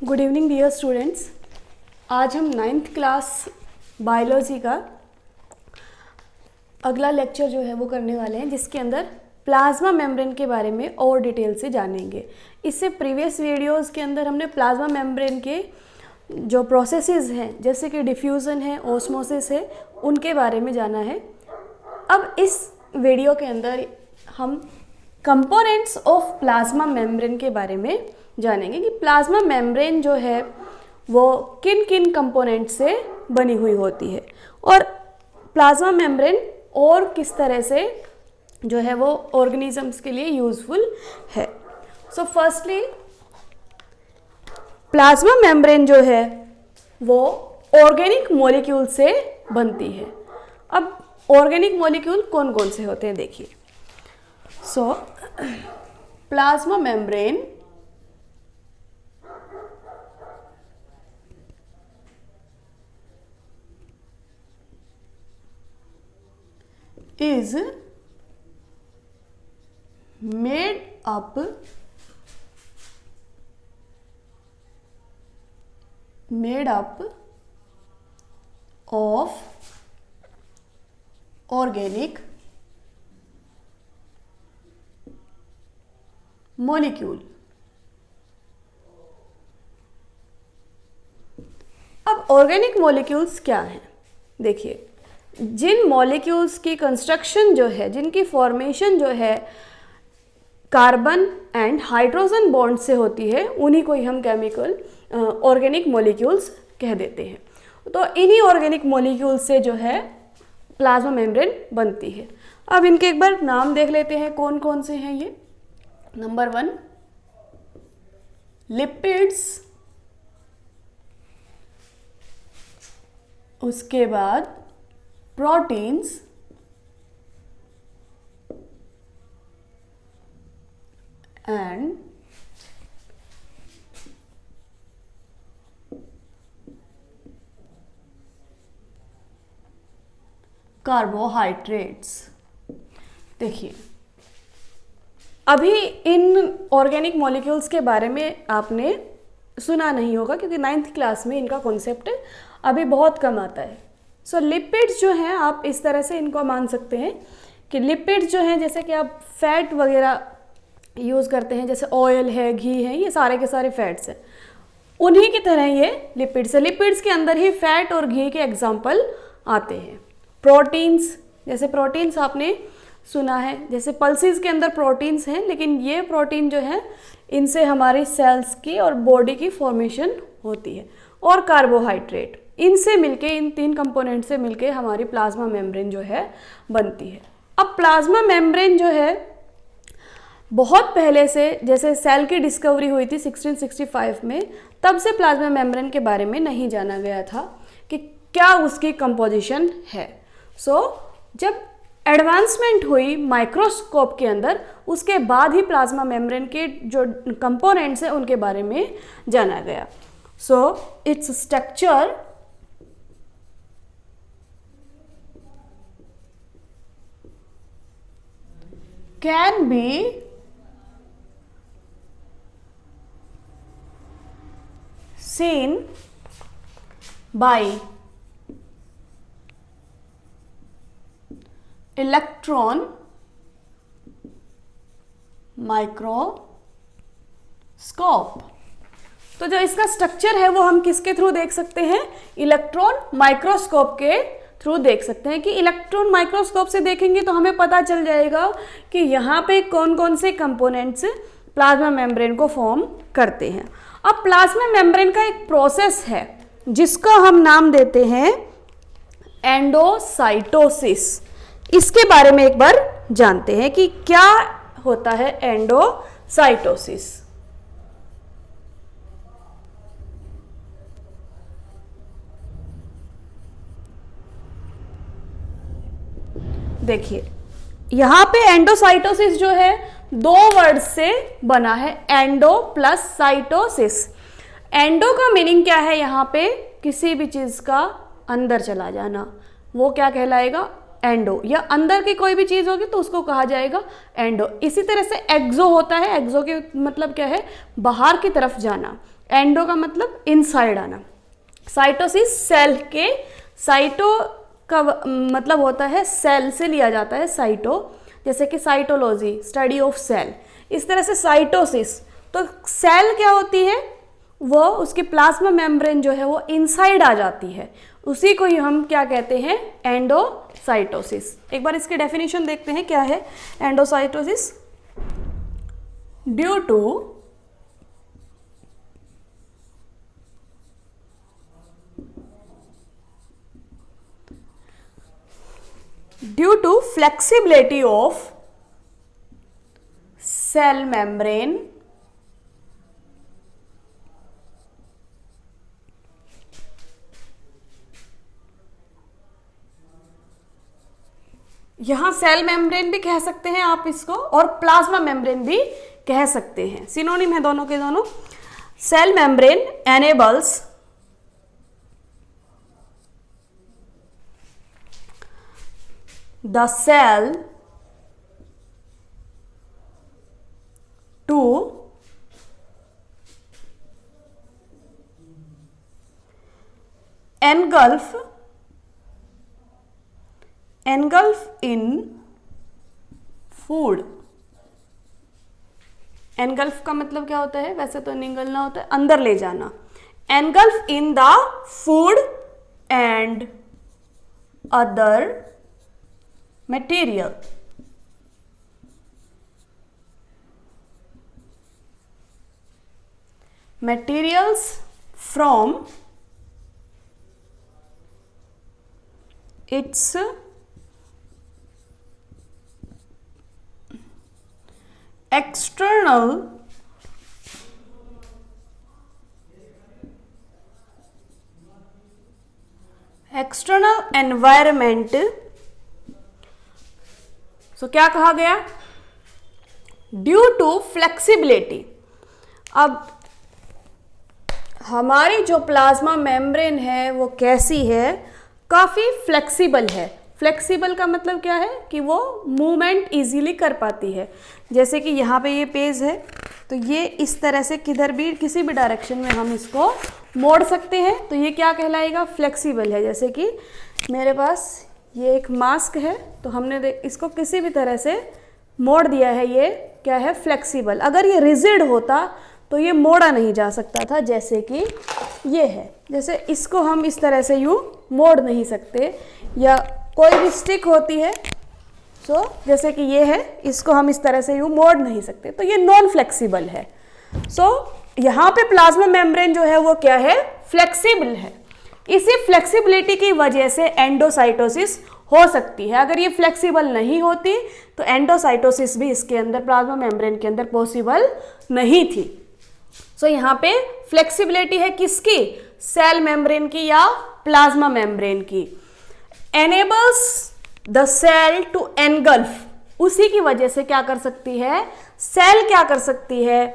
Good evening dear students. आज हम 9th class biology का अगला लेक्चर जो है वो करने वाले हैं, जिसके अंदर प्लाज्मा मेम्ब्रेन के बारे में और डिटेल से जानेंगे। इससे प्रीवियस वीडियोस के अंदर हमने प्लाज्मा मेम्ब्रेन के जो प्रोसेसेस हैं, जैसे कि डिफ्यूज़न है, ऑस्मोसिस है, उनके बारे में जाना है। अब इस वीडियो के अंदर हम कंपोनेंट्स ऑफ प्लाज्मा मेम्ब्रेन के बारे में जानेंगे कि प्लाज्मा मेम्ब्रेन जो है वो किन किन कंपोनेंट से बनी हुई होती है और प्लाज्मा मेम्ब्रेन और किस तरह से जो है वो ऑर्गेनिजम्स के लिए यूजफुल है। सो फर्स्टली प्लाज्मा मेम्ब्रेन जो है वो ऑर्गेनिक मॉलिक्यूल से बनती है। अब ऑर्गेनिक मॉलिक्यूल कौन कौन से होते हैं देखिए। सो plasma membrane is made up of organic molecule। अब ऑर्गेनिक मॉलिक्यूल्स क्या हैं देखिए, जिन मॉलिक्यूल्स की कंस्ट्रक्शन जो है, जिनकी फॉर्मेशन जो है कार्बन एंड हाइड्रोजन बॉन्ड से होती है, उन्हीं को ही हम केमिकल ऑर्गेनिक मॉलिक्यूल्स कह देते हैं। तो इन्हीं ऑर्गेनिक मॉलिक्यूल्स से जो है प्लाज्मा मेम्ब्रेन बनती है। अब इनके एक बार नाम देख लेते हैं कौन कौन से हैं ये। नंबर 1 लिपिड्स, उसके बाद प्रोटीन्स, एंड कार्बोहाइड्रेट्स। देखिए, अभी इन ऑर्गेनिक मॉलिक्यूल्स के बारे में आपने सुना नहीं होगा क्योंकि 9th क्लास में इनका कॉन्सेप्ट अभी बहुत कम आता है। सो लिपिड्स जो हैं, आप इस तरह से इनको मान सकते हैं कि लिपिड्स जो हैं, जैसे कि आप फैट वगैरह यूज़ करते हैं, जैसे ऑयल है, घी है, ये सारे के सारे फैट्स हैं, उन्हीं की तरह ये लिपिड्स है। लिपिड्स के अंदर ही फैट और घी के एग्जाम्पल आते हैं। प्रोटीन्स, जैसे प्रोटीन्स आपने सुना है, जैसे पल्सेस के अंदर प्रोटीन्स हैं, लेकिन ये प्रोटीन जो है इनसे हमारी सेल्स की और बॉडी की फॉर्मेशन होती है। और कार्बोहाइड्रेट, इनसे मिलके, इन 3 कंपोनेंट से मिलके हमारी प्लाज्मा मेम्ब्रेन जो है बनती है। अब प्लाज्मा मेम्ब्रेन जो है बहुत पहले से, जैसे सेल की डिस्कवरी हुई थी 1665 में, तब से प्लाज्मा मेम्ब्रेन के बारे में नहीं जाना गया था कि क्या उसकी कंपोजिशन है। जब एडवांसमेंट हुई माइक्रोस्कोप के अंदर, उसके बाद ही प्लाज्मा मेम्ब्रेन के जो कंपोनेंट्स हैं उनके बारे में जाना गया। Its structure can be seen by electron microscope। तो जो इसका स्ट्रक्चर है वो हम किसके थ्रू देख सकते हैं? इलेक्ट्रॉन माइक्रोस्कोप के थ्रू देख सकते हैं। कि इलेक्ट्रॉन माइक्रोस्कोप से देखेंगे तो हमें पता चल जाएगा कि यहाँ पे कौन कौन से कंपोनेंट्स प्लाज्मा मेम्ब्रेन को फॉर्म करते हैं। अब प्लाज्मा मेम्ब्रेन का एक प्रोसेस है जिसका हम नाम देते हैं एंडोसाइटोसिस। इसके बारे में एक बार जानते हैं कि क्या होता है एंडोसाइटोसिस। देखिए, यहाँ पे एंडोसाइटोसिस जो है 2 वर्ड से बना है, एंडो प्लस साइटोसिस। एंडो का मीनिंग क्या है? यहाँ पे किसी भी चीज़ का अंदर चला जाना, वो क्या कहलाएगा? एंडो। या अंदर की कोई भी चीज़ होगी तो उसको कहा जाएगा एंडो। इसी तरह से एक्सो होता है, एक्सो के मतलब क्या है? बाहर की तरफ जाना। एंडो का मतलब इनसाइड आना। साइटोसिस सेल के, साइटो का मतलब होता है सेल से लिया जाता है साइटो, जैसे कि साइटोलॉजी स्टडी ऑफ सेल, इस तरह से साइटोसिस। तो सेल क्या होती है, वो उसकी प्लाज्मा मेम्ब्रेन जो है वो इनसाइड आ जाती है, उसी को ही हम क्या कहते हैं, एंडोसाइटोसिस। एक बार इसकी डेफिनेशन देखते हैं क्या है endocytosis. Due to flexibility of cell membrane यहां सेल मेम्ब्रेन भी कह सकते हैं आप इसको, और प्लाज्मा मेम्ब्रेन भी कह सकते हैं, सिनोनिम है दोनों के दोनों। Cell membrane enables the cell to engulf in food। engulf का मतलब क्या होता है, वैसे तो निगलना होता है, अंदर ले जाना। engulf in the food and other material। materials from its external environment। सो क्या कहा गया, ड्यू टू फ्लेक्सिबिलिटी। अब हमारी जो प्लाज्मा मेम्ब्रेन है वो कैसी है, काफ़ी फ्लेक्सिबल है। फ्लेक्सिबल का मतलब क्या है कि वो मूवमेंट इजीली कर पाती है। जैसे कि यहाँ पे ये पेज है, तो ये इस तरह से किधर भी किसी भी डायरेक्शन में हम इसको मोड़ सकते हैं, तो ये क्या कहलाएगा, फ्लेक्सिबल है। जैसे कि मेरे पास ये एक मास्क है, तो हमने इसको किसी भी तरह से मोड़ दिया है, ये क्या है, फ्लेक्सिबल। अगर ये रिजिड होता तो ये मोड़ा नहीं जा सकता था, जैसे कि ये है, जैसे इसको हम इस तरह से यूँ मोड़ नहीं सकते, या कोई भी स्टिक होती है, सो जैसे कि ये है, इसको हम इस तरह से यूँ मोड़ नहीं सकते, तो ये नॉन फ्लेक्सिबल है। सो यहाँ पे प्लाज्मा मेम्ब्रेन जो है वो क्या है, फ्लेक्सिबल है। इसी फ्लेक्सिबिलिटी की वजह से एंडोसाइटोसिस हो सकती है। अगर ये फ्लेक्सिबल नहीं होती तो एंडोसाइटोसिस भी इसके अंदर, प्लाज्मा मेम्ब्रेन के अंदर पॉसिबल नहीं थी। सो यहाँ पे फ्लेक्सिबिलिटी है किसकी, सेल मेम्ब्रेन की या प्लाज्मा मेम्ब्रेन की। Enables the cell to engulf, उसी की वजह से क्या कर सकती है, सेल क्या कर सकती है,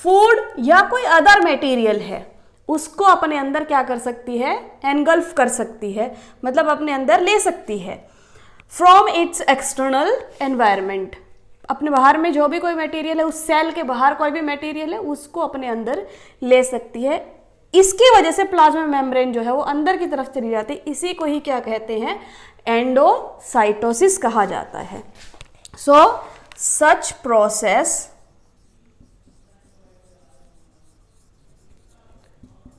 फूड या कोई अदर मटेरियल है उसको अपने अंदर क्या कर सकती है, एनगल्फ कर सकती है, मतलब अपने अंदर ले सकती है। फ्रॉम इट्स एक्सटर्नल एनवायरनमेंट, अपने बाहर में जो भी कोई मटेरियल है, उस सेल के बाहर कोई भी मटेरियल है उसको अपने अंदर ले सकती है। इसकी वजह से प्लाज्मा मेम्ब्रेन जो है वो अंदर की तरफ चली जाती है, इसी को ही क्या कहते हैं, एंडोसाइटोसिस कहा जाता है। So such process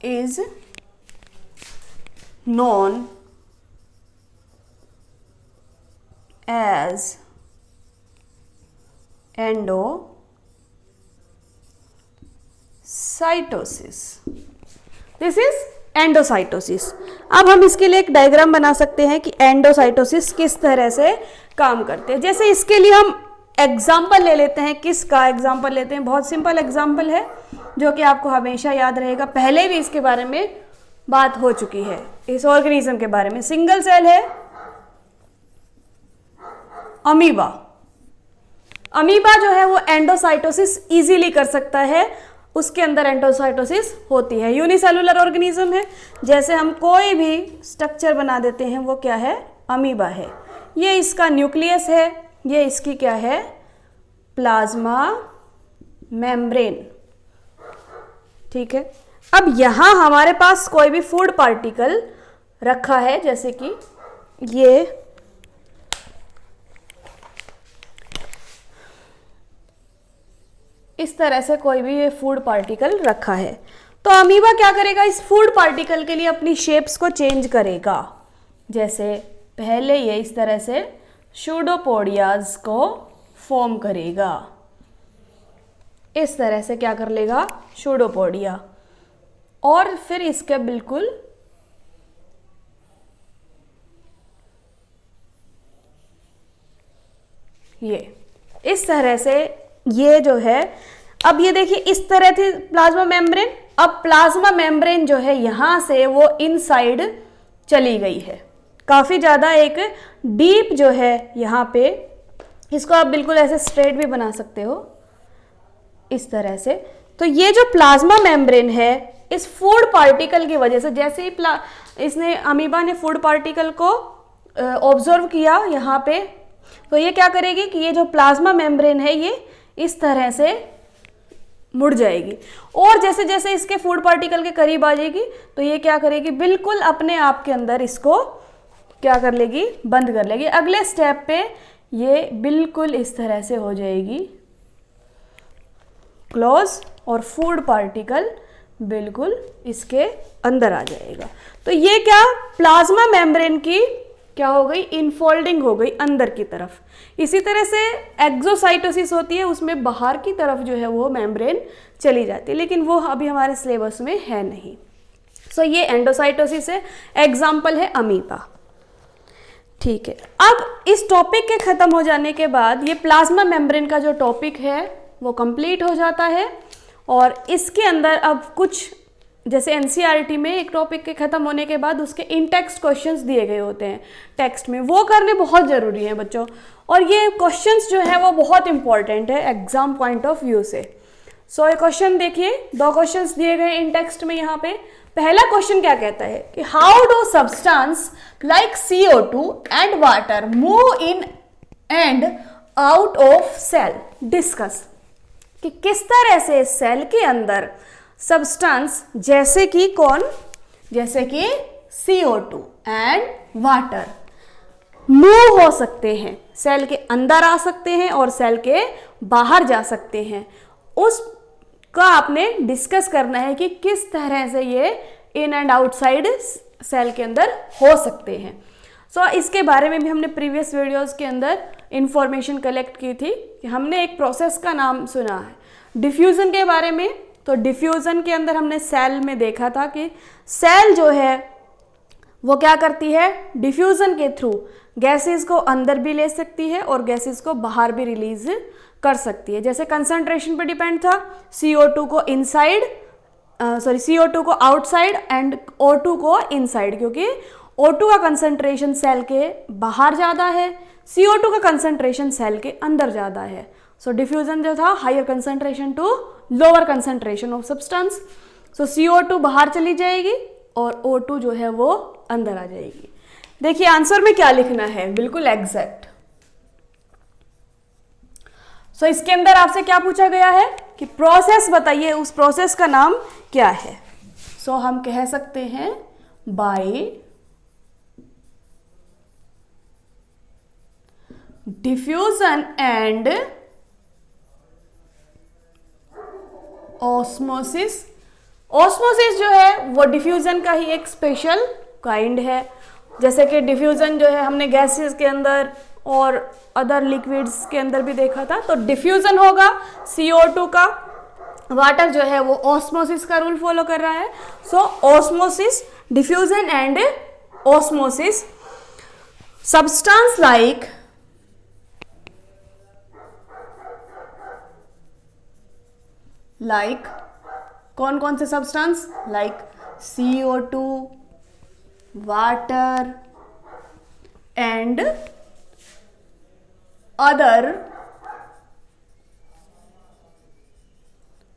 is known as endocytosis. This is endocytosis. अब हम इसके लिए एक डायग्राम बना सकते हैं कि एंडोसाइटोसिस किस तरह से काम करते हैं। जैसे इसके लिए हम एग्जाम्पल ले लेते हैं, किसका एग्जाम्पल लेते हैं, बहुत सिंपल एग्जाम्पल है जो कि आपको हमेशा याद रहेगा, पहले भी इसके बारे में बात हो चुकी है, इस ऑर्गेनिज्म के बारे में। सिंगल सेल है अमीबा। अमीबा जो है वो एंडोसाइटोसिस इजीली कर सकता है, उसके अंदर एंडोसाइटोसिस होती है। यूनिसेलुलर ऑर्गेनिज्म है, जैसे हम कोई भी स्ट्रक्चर बना देते हैं वो क्या है, अमीबा है। ये इसका न्यूक्लियस है, ये इसकी क्या है, प्लाज्मा मेम्ब्रेन, ठीक है। अब यहाँ हमारे पास कोई भी फूड पार्टिकल रखा है, जैसे कि ये इस तरह से कोई भी ये फूड पार्टिकल रखा है, तो अमीबा क्या करेगा, इस फूड पार्टिकल के लिए अपनी शेप्स को चेंज करेगा। जैसे पहले ये इस तरह से सूडोपोडियाज को फॉर्म करेगा, इस तरह से क्या कर लेगा, सूडोपोडिया, और फिर इसके बिल्कुल ये इस तरह से ये जो है, अब ये देखिए इस तरह थी प्लाज्मा मेम्ब्रेन, अब प्लाज्मा मेम्ब्रेन जो है यहां से वो इनसाइड चली गई है, काफी ज्यादा एक डीप जो है यहाँ पे, इसको आप बिल्कुल ऐसे स्ट्रेट भी बना सकते हो इस तरह से। तो ये जो प्लाज्मा मेम्ब्रेन है इस फूड पार्टिकल की वजह से, जैसे ही इसने अमीबा ने फूड पार्टिकल को ऑब्जर्व किया यहाँ पे, तो ये क्या करेगी कि ये जो प्लाज्मा मेम्ब्रेन है ये इस तरह से मुड़ जाएगी, और जैसे जैसे इसके फूड पार्टिकल के करीब आ जाएगी तो ये क्या करेगी, बिल्कुल अपने आप के अंदर इसको क्या कर लेगी, बंद कर लेगी। अगले स्टेप पे ये बिल्कुल इस तरह से हो जाएगी क्लोज, और फूड पार्टिकल बिल्कुल इसके अंदर आ जाएगा। तो ये क्या, प्लाज्मा मेम्ब्रेन की क्या हो गई, इनफोल्डिंग हो गई अंदर की तरफ। इसी तरह से एक्सोसाइटोसिस होती है, उसमें बाहर की तरफ जो है वो मेम्ब्रेन चली जाती है, लेकिन वो अभी हमारे सिलेबस में है नहीं। सो ये एंडोसाइटोसिस है, एग्जाम्पल है अमीबा। ठीक है, अब इस टॉपिक के खत्म हो जाने के बाद ये प्लाज्मा मेम्ब्रेन का जो टॉपिक है वो कंप्लीट हो जाता है, और इसके अंदर अब कुछ जैसे एनसीईआरटी में एक टॉपिक के खत्म होने के बाद उसके इन टेक्स्ट क्वेश्चंस दिए गए होते हैं टेक्स्ट में, वो करने बहुत ज़रूरी हैं बच्चों, और ये क्वेश्चंस जो है वो बहुत इंपॉर्टेंट है एग्जाम पॉइंट ऑफ व्यू से। सो ये क्वेश्चन देखिए, 2 क्वेश्चंस दिए गए इन टेक्स्ट में यहाँ पे। पहला क्वेश्चन क्या कहता है कि how do substance like CO2 and water move in and out of cell, discuss, कि किस तरह से सेल के अंदर सब्सटेंस जैसे कि कौन, जैसे कि CO2 एंड वाटर मूव हो सकते हैं, सेल के अंदर आ सकते हैं और सेल के बाहर जा सकते हैं, उसका आपने डिस्कस करना है कि किस तरह से ये इन एंड आउटसाइड सेल के अंदर हो सकते हैं। सो इसके बारे में भी हमने प्रीवियस वीडियोस के अंदर इंफॉर्मेशन कलेक्ट की थी कि हमने एक प्रोसेस का नाम सुना है डिफ्यूजन के बारे में। तो डिफ्यूजन के अंदर हमने सेल में देखा था कि सेल जो है वो क्या करती है, डिफ्यूजन के थ्रू गैसेस को अंदर भी ले सकती है और गैसेस को बाहर भी रिलीज कर सकती है। जैसे कंसंट्रेशन पे डिपेंड था, CO2 को इनसाइड CO2 को आउटसाइड एंड O2 को इनसाइड, क्योंकि O2 का कंसंट्रेशन सेल के बाहर ज़्यादा है, CO2 का कंसंट्रेशन सेल के अंदर ज़्यादा है। सो डिफ्यूजन जो था higher concentration to lower concentration of substance. So CO2 बाहर चली जाएगी और O2 जो है वो अंदर आ जाएगी। देखिए आंसर में क्या लिखना है, बिल्कुल एग्जैक्ट। सो इसके अंदर आपसे क्या पूछा गया है कि प्रोसेस बताइए, उस प्रोसेस का नाम क्या है। सो हम कह सकते हैं bye diffusion and osmosis. Osmosis जो है वो डिफ्यूजन का ही एक स्पेशल काइंड है। जैसे कि डिफ्यूजन जो है हमने गैसेस के अंदर और अदर लिक्विड्स के अंदर भी देखा था, तो डिफ्यूजन होगा CO2 का, वाटर जो है वो ऑस्मोसिस का रूल फॉलो कर रहा है। So osmosis, diffusion and osmosis. Substance like कौन कौन से substance, like CO2, water and other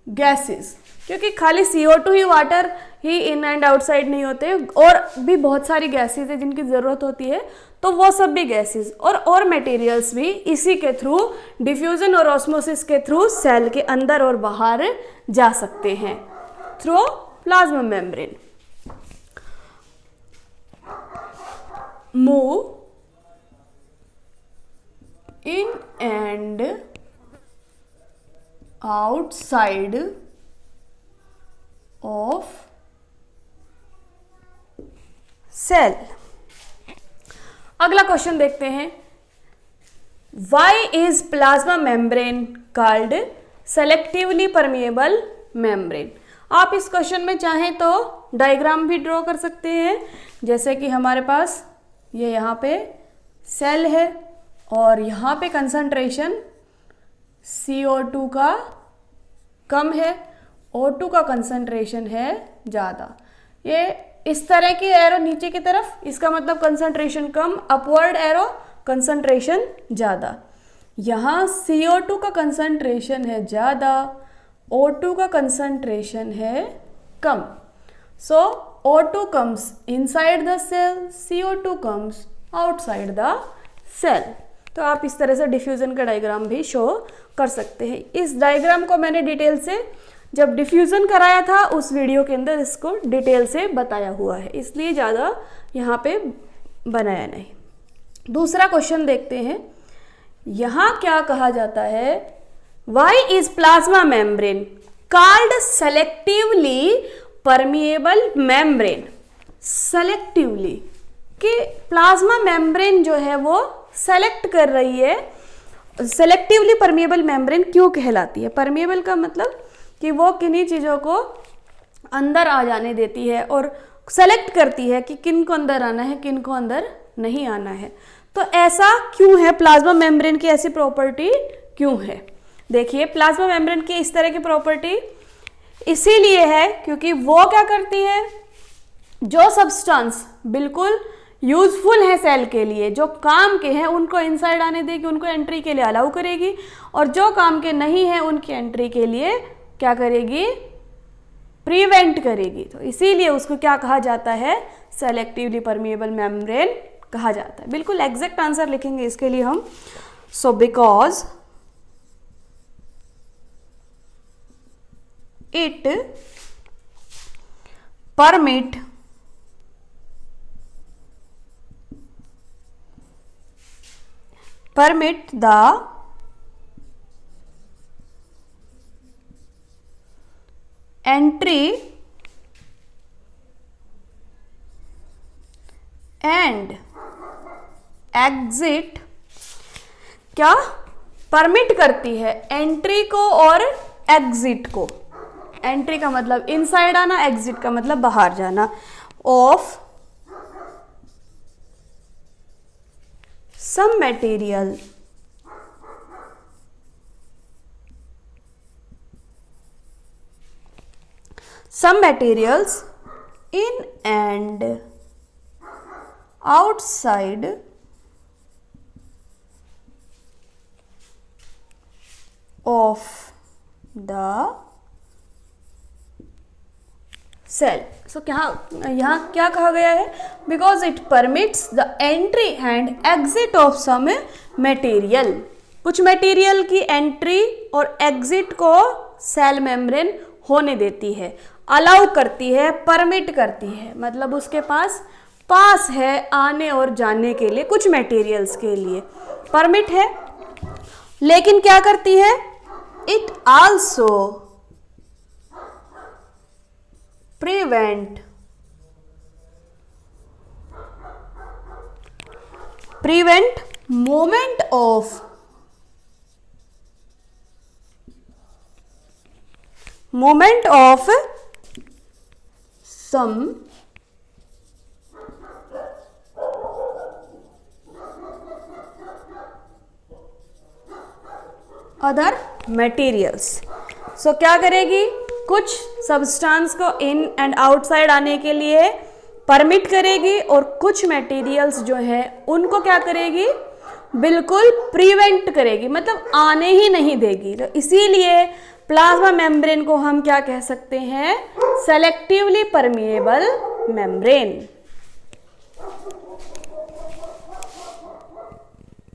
gases, क्योंकि खाली CO2 ही, वाटर ही इन एंड आउटसाइड नहीं होते, और भी बहुत सारी गैसेस है जिनकी ज़रूरत होती है, तो वो सब भी गैसेस और मटेरियल्स भी इसी के थ्रू, डिफ्यूजन और ऑस्मोसिस के थ्रू सेल के अंदर और बाहर जा सकते हैं, through plasma membrane move in and outside of cell. अगला क्वेश्चन देखते हैं, why is plasma membrane called selectively permeable membrane. आप इस क्वेश्चन में चाहें तो डायग्राम भी ड्रॉ कर सकते हैं, जैसे कि हमारे पास ये यहाँ पे सेल है और यहाँ पे कंसंट्रेशन CO2 का कम है, O2 का कंसंट्रेशन है ज़्यादा। ये इस तरह की एरो नीचे की तरफ, इसका मतलब कंसंट्रेशन कम, अपवर्ड एरो कंसंट्रेशन ज़्यादा। यहाँ CO2 का कंसंट्रेशन है ज़्यादा, O2 का कंसंट्रेशन है कम। So O2 comes inside the cell, CO2 comes outside the cell. तो आप इस तरह से डिफ्यूज़न का डायग्राम भी शो कर सकते हैं। इस डायग्राम को मैंने डिटेल से जब डिफ्यूज़न कराया था उस वीडियो के अंदर इसको डिटेल से बताया हुआ है, इसलिए ज़्यादा यहाँ पे बनाया नहीं। दूसरा क्वेश्चन देखते हैं, यहाँ क्या कहा जाता है, why is plasma membrane called selectively permeable membrane. Selectively कि प्लाज्मा मेम्ब्रेन जो है वो सेलेक्ट कर रही है, सेलेक्टिवली परमिएबल मेम्ब्रेन क्यों कहलाती है। परमिएबल का मतलब कि वो किन्हीं चीज़ों को अंदर आ जाने देती है और सेलेक्ट करती है कि किन को अंदर आना है, किन को अंदर नहीं आना है। तो ऐसा क्यों है, प्लाज्मा मेम्ब्रेन की ऐसी प्रॉपर्टी क्यों है। देखिए प्लाज्मा मेम्ब्रेन की इस तरह की प्रॉपर्टी इसीलिए है क्योंकि वो क्या करती है, जो सब्सटेंस बिल्कुल यूजफुल है सेल के लिए, जो काम के हैं उनको इनसाइड आने देगी, उनको एंट्री के लिए अलाउ करेगी, और जो काम के नहीं है उनकी एंट्री के लिए क्या करेगी, प्रिवेंट करेगी। तो इसीलिए उसको क्या कहा जाता है, सेलेक्टिवली परमिएबल मेम्ब्रेन कहा जाता है। बिल्कुल एग्जैक्ट आंसर लिखेंगे इसके लिए हम। So because it permit the entry and exit, क्या परमिट करती है एंट्री को और एग्जिट को। एंट्री का मतलब इनसाइड आना, एग्जिट का मतलब बाहर जाना, of some materials in and outside of the cell। सो यहाँ क्या कहा गया है, because it permits the entry and exit of some material. कुछ मटेरियल की एंट्री और एग्जिट को सेल मेम्ब्रेन होने देती है, अलाउ करती है, परमिट करती है, मतलब उसके पास है आने और जाने के लिए, कुछ मटेरियल्स के लिए परमिट है। लेकिन क्या करती है, it also prevent movement of some other materials। सो क्या करेगी, कुछ सब्सटेंस को इन एंड आउटसाइड आने के लिए परमिट करेगी और कुछ मटेरियल्स जो है उनको क्या करेगी, बिल्कुल प्रिवेंट करेगी, मतलब आने ही नहीं देगी। तो इसीलिए प्लाज्मा मेम्ब्रेन को हम क्या कह सकते हैं, सेलेक्टिवली परमिएबल मेम्ब्रेन।